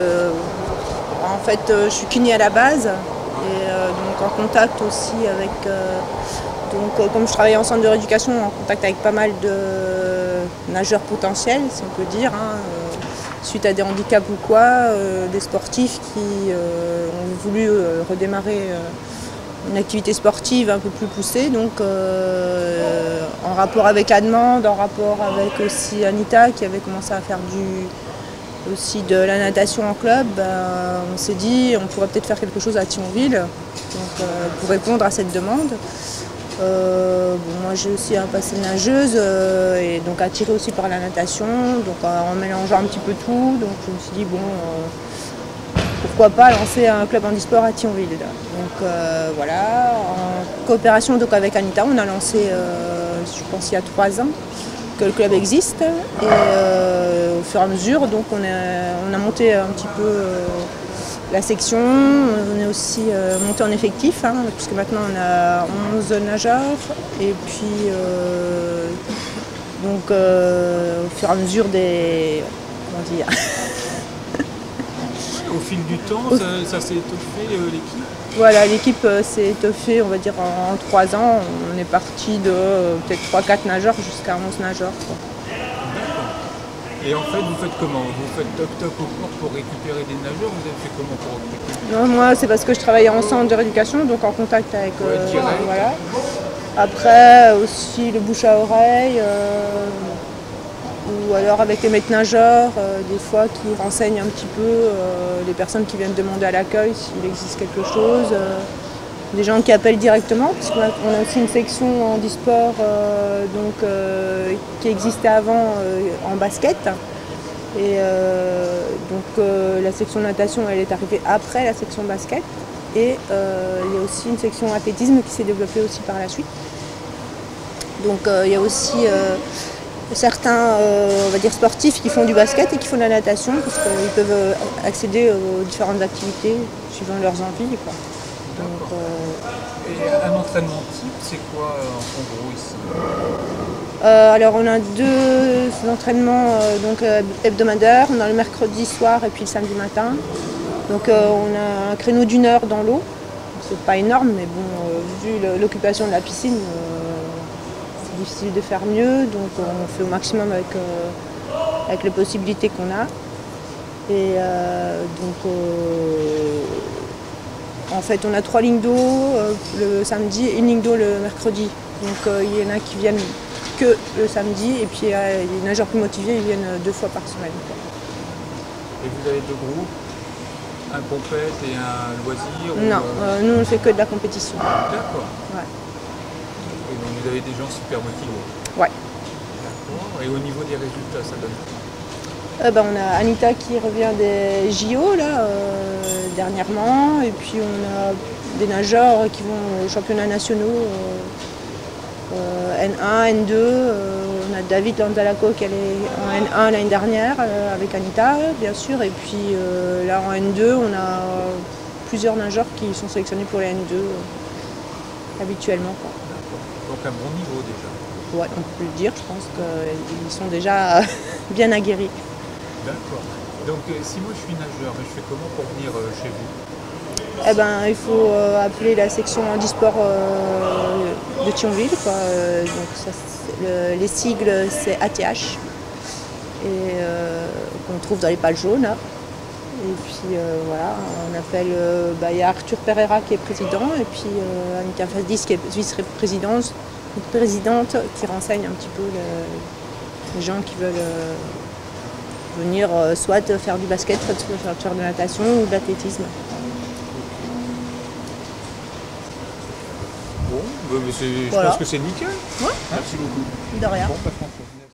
En fait, je suis kiné à la base et donc en contact aussi avec, comme je travaillais en centre de rééducation, en contact avec pas mal de nageurs potentiels, si on peut dire, suite à des handicaps ou quoi, des sportifs qui ont voulu redémarrer une activité sportive un peu plus poussée, donc en rapport avec la demande, en rapport avec aussi Anita qui avait commencé à faire aussi de la natation en club, on s'est dit on pourrait peut-être faire quelque chose à Thionville donc, pour répondre à cette demande. Moi j'ai aussi un passé de nageuse et donc attirée aussi par la natation, donc en mélangeant un petit peu tout, donc je me suis dit pourquoi pas lancer un club handisport à Thionville. Donc voilà, en coopération donc avec Anita, on a lancé, je pense il y a 3 ans que le club existe et au fur et à mesure donc on a monté un petit peu la section, on est aussi monté en effectif puisque maintenant on a 11 nageurs et puis donc au fur et à mesure des comment dire au fil du temps, ça s'est étoffé l'équipe? Voilà, l'équipe s'est étoffée, on va dire, en 3 ans. On est parti de peut-être 3-4 nageurs jusqu'à 11 nageurs. D'accord. Et en fait, vous faites comment? Vous faites toc-toc au cours pour récupérer des nageurs? Vous avez fait comment pour recruter? Non, moi, c'est parce que je travaillais en centre de rééducation, donc en contact avec... voilà. Après, aussi le bouche à oreille, ou alors avec les maîtres nageurs, des fois qui renseignent un petit peu les personnes qui viennent demander à l'accueil s'il existe quelque chose. Des gens qui appellent directement, parce qu'on a aussi une section handisport qui existait avant en basket. Et donc la section natation elle est arrivée après la section basket. Et il y a aussi une section athlétisme qui s'est développée aussi par la suite. Donc il y a aussi certains on va dire sportifs qui font du basket et qui font de la natation parce qu'ils peuvent accéder aux différentes activités suivant leurs envies, quoi. Donc, et un entraînement type, c'est quoi en gros ici? alors on a 2 entraînements hebdomadaires, on a le mercredi soir et puis le samedi matin. Donc on a un créneau d'1 heure dans l'eau, c'est pas énorme mais bon, vu l'occupation de la piscine, c'est difficile de faire mieux, donc on fait au maximum avec les possibilités qu'on a. Et donc en fait on a 3 lignes d'eau le samedi et 1 ligne d'eau le mercredi. Donc il y en a qui viennent que le samedi et puis les nageurs plus motivés ils viennent 2 fois par semaine, quoi. Et vous avez 2 groupes? Un compète et un loisir? Non, nous on ne fait que de la compétition. D'accord. Ouais. Et donc vous avez des gens super motivés? Ouais. D'accord. Et au niveau des résultats, ça donne quoi? On a Anita qui revient des JO là, dernièrement, et puis on a des nageurs qui vont aux championnats nationaux N1, N2. On a David Lanzalaco qui allait en N1 l'année dernière avec Anita bien sûr, et puis là en N2 on a plusieurs nageurs qui sont sélectionnés pour les N2 habituellement, quoi. Donc un bon niveau déjà? Ouais, on peut le dire, je pense qu'ils sont déjà bien aguerris. D'accord. Donc si moi je suis nageur, je fais comment pour venir chez vous? Eh ben, il faut appeler la section handisport de Thionville, quoi. Donc ça, les sigles c'est ATH et qu'on trouve dans les pages jaunes là. Et puis voilà, on appelle, il y a Arthur Pereira qui est président et puis Anita Fazdis qui est vice-présidente qui renseigne un petit peu les gens qui veulent venir soit faire du basket, soit faire de la natation ou de l'athlétisme. Bon, je pense que c'est nickel. Ouais. Merci beaucoup. De rien. Bon,